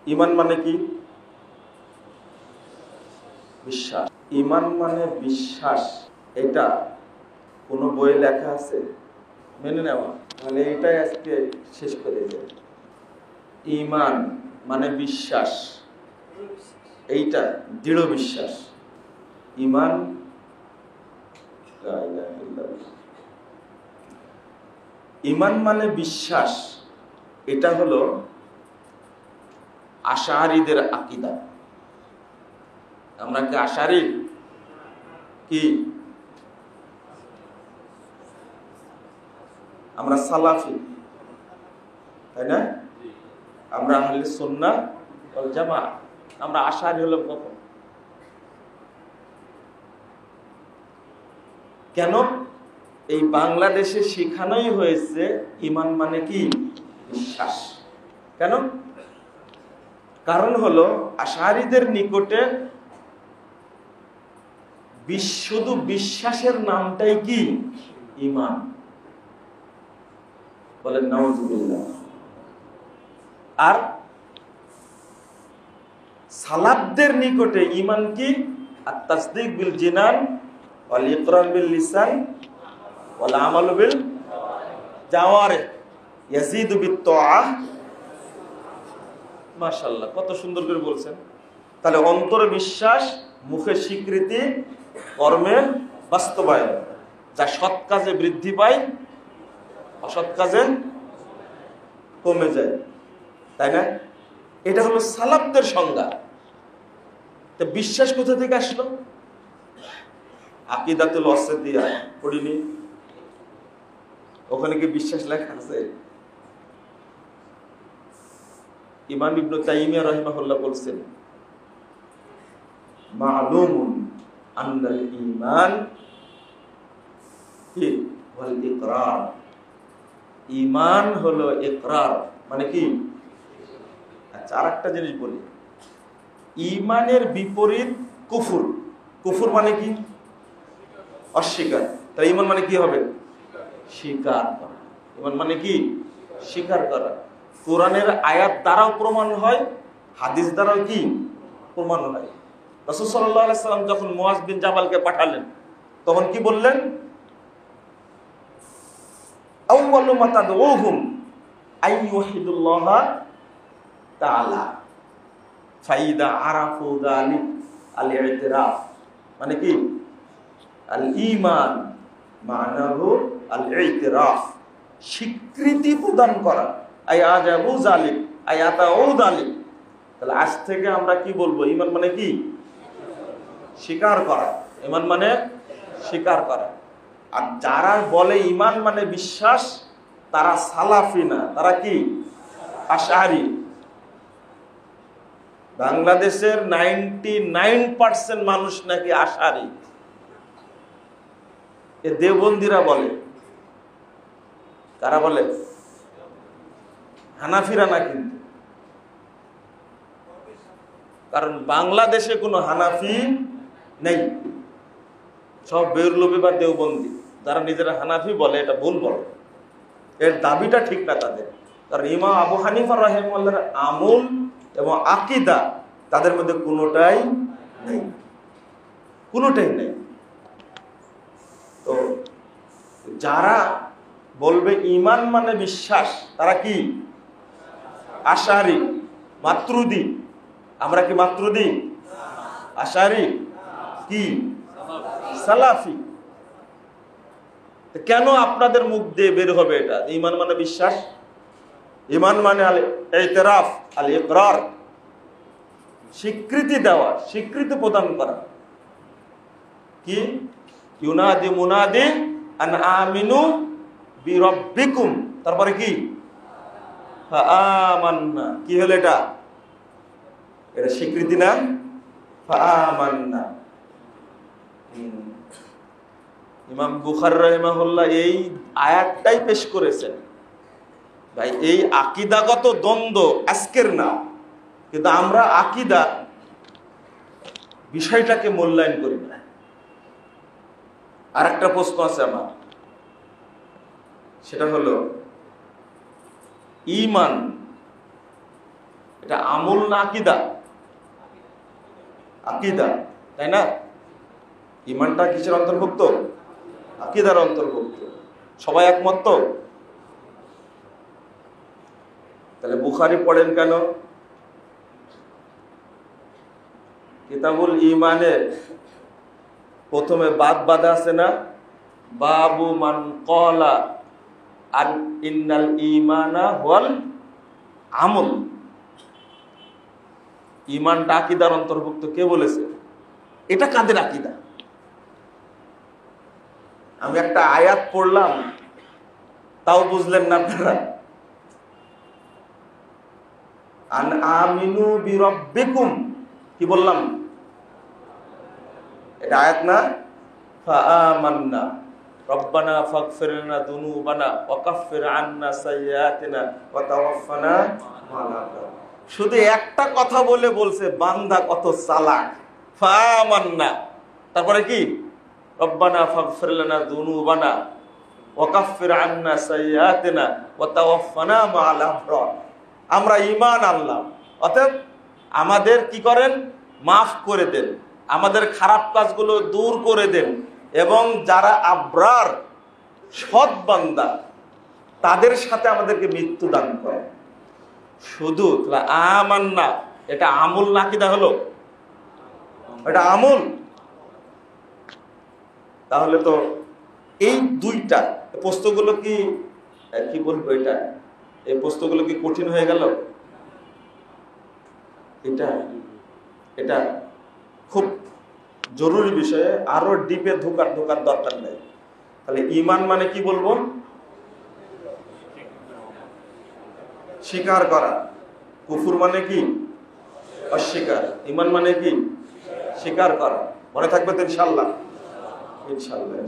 ঈমান মানে কি? বিশ্বাস। ঈমান মানে বিশ্বাস, এটা কোনো বইয়ে লেখা আছে? মেনে নেওয়া। তাহলে এটাই আজকে শেষ করে যায়। ঈমান মানে বিশ্বাস, এইটা দৃঢ় বিশ্বাস। ঈমান ঈমান মানে বিশ্বাস, এটা হলো আশারীদের আকীদা। আমরা কি আশারী? কি আমরা সালাফি, তাই না? আমরা আহলে সুন্নাহ ওয়াল জামাআহ। আমরা আশারী হলাম কখন? কেন? এই বাংলাদেশে শেখানোই হয়েছে ঈমান মানে কি? বিশ্বাস। কেন? কারণ হলো আশারীদের নিকটে শুধু বিশ্বাসের নামটাই কি? ঈমান। বলেন নাউযুবিল্লাহ। আর সালাফদের নিকটে ঈমান কি? আত-তাসদীক বিল জিনান ওয়াল ইকরার বিল লিসান ওয়াল আমাল বিল জাওয়ারিহ ইয়াজিদু বিত তাআহ। মাশাআল্লাহ, কত সুন্দর করে বলছেন। তাহলে অন্তরে বিশ্বাস, মুখে স্বীকৃতি, কর্মে বাস্তবায়ন। যা সৎ কাজে বৃদ্ধি পায়, অসৎ কাজে কমে যায়, তাই না? এটা হলো সালাফদের সংজ্ঞা। তো বিশ্বাস কোথা থেকে আসলো? আকিদাতুল ওয়াসিতিয়া পড়িনি? ওখানে কি বিশ্বাস লেখা আছে? ইমাম ইবনে তাইমিয়া রাহিমাহুল্লাহ বলছেন, মা'লুমুন আন্নাল ঈমান কি ওয়াল ইকরার। ঈমান হলো ইকরার, মানে কি? আচ্ছা, আরেকটা জিনিস বলি, ঈমানের বিপরীত কুফর। কুফর মানে কি? অস্বীকার। তাহলে ঈমান মানে কি হবে? স্বীকার করা। ঈমান মানে কি? স্বীকার করা। কোরআনের আয়াত দ্বারাও প্রমাণ হয়, হাদিস দ্বারাও কি প্রমাণ হয়। রাসূল সাল্লাল্লাহু আলাইহি সাল্লাম যখন মুআয বিন জাবালকে পাঠালেন, তখন কি বললেন? আউয়ালু মা তাদউহুম আইয়ুহিদুল্লাহ তাআলা ফাইদা আরাফু যালিক আল ইতিরাফ। মানে কি? আল ঈমান মানাহু আল ইতিরাফ, স্বীকৃতি প্রদান করা। আয়াজাবু যালিক আয়াতাউ যালিক। তাহলে আজ থেকে আমরা কি বলবো? ঈমান মানে কি? স্বীকার করা। ঈমান মানে স্বীকার করা। আর যারা বলে ঈমান মানে বিশ্বাস, তারা সালাফি না, তারা কি? আশআরী। বাংলাদেশের 99% মানুষ নাকি আশআরী। এ দেওবন্দিরা বলে। কারা বলে? হানাফিরা না কিন্তু। কারণ বাংলাদেশে কোনো হানাফি নেই, সব বেরলভী বা দেওবন্দি। যারা নিজেরা হানাফি বলে, এটা ভুল বলে, এর দাবিটা ঠিক না তাদের। কারণ ইমাম আবু হানিফা রাহিমাহুল্লাহর আমল এবং আকীদা তাদের মধ্যে কোনোটাই নেই, কোনোটাই নেই। তো যারা বলবে ঈমান মানে বিশ্বাস, তারা কি? আশআরী, মাতুরিদি। আমরা কি মাতুরিদি? আশআরী কি? সালাফি। কেন আপনাদের মুখ দিয়ে বের হবে এটা ঈমান মানে বিশ্বাস? ঈমান মানে আল ইতিরাফ, আল ইকরার, স্বীকৃতি দেওয়া, স্বীকৃতি প্রদান করা। কি? ইউনাদি মুনাদি আন আমিনু বিরাব্বিকুম। তারপরে কি? ফাআমান্না। কি হলো এটা? এটা স্বীকৃতি না? ফাআমান্না। ইমাম বুখারী রাহিমাহুল্লাহ এই আয়াতটাই পেশ করেছেন। ভাই, এই আকীদাগত দ্বন্দ্ব আজকের না, কিন্তু আমরা আকীদা বিষয়টাকে মূল্যায়ন করি না। আর একটা প্রশ্ন আছে আমার, সেটা হলো ঈমান এটা আমল না আকীদা? আকীদা, তাই না? ঈমানটা কিসের অন্তর্ভুক্ত? আকীদার অন্তর্ভুক্ত। সবাই একমত তো? তাহলে বুখারী পড়েন কেন? কিতাবুল ঈমানে প্রথমে বাদ বাঁধা আছে না, বাবু মান ক্বালা আন ইন্নাল ঈমানা ওয়াল আমল। ঈমানটা আকীদার অন্তর্ভুক্ত, কে বলেছে? এটা কাদের আকীদা? আমি একটা আয়াত পড়লাম, তাও বুঝলেন না আপনারা। আন আমিনু বিরাব্বিকুম, কি বললাম? এটা আয়াত না? ফাআমান্না রব্বানা ফাগফির লানা যুনুবানা ওয়া কাফির আন্না সাইয়্যাতিনা ওয়া তাওয়াফফানা মা'আল আবরার। শুধু একটা কথা বলে বলছে, বান্দা কত চালাক। ফাআমান্না, তারপরে কি? রব্বানা ফাগফির লানা যুনুবানা ওয়া কাফির আন্না সাইয়্যাতিনা ওয়া তাওয়াফফানা মা'আল আবরার। আমরা ঈমান আনলাম, অতএব আমাদের কি করেন? মাফ করে দেন, আমাদের খারাপ কাজগুলো দূর করে দেন, এবং যারা আবরার সৎ বান্দা তাদের সাথে আমাদেরকে মৃত্যু দান করেন। শুধু আমান্না, এটা আমল না আকীদা হলো? এটা আমল। তাহলে তো এই দুইটা প্রশ্নগুলো কি বলবো, এই প্রশ্নগুলো কি কঠিন হয়ে গেল? এটা খুব জরুরি বিষয়ে আরো ডিপে ঢোকার দরকার নেই। তাহলে ঈমান মানে কি বলবো? স্বীকার করা। কুফর মানে কি? অস্বীকার। ঈমান মানে কি? স্বীকার করা। মনে থাকবে তো ইনশাআল্লাহ? ইনশাআল্লাহ।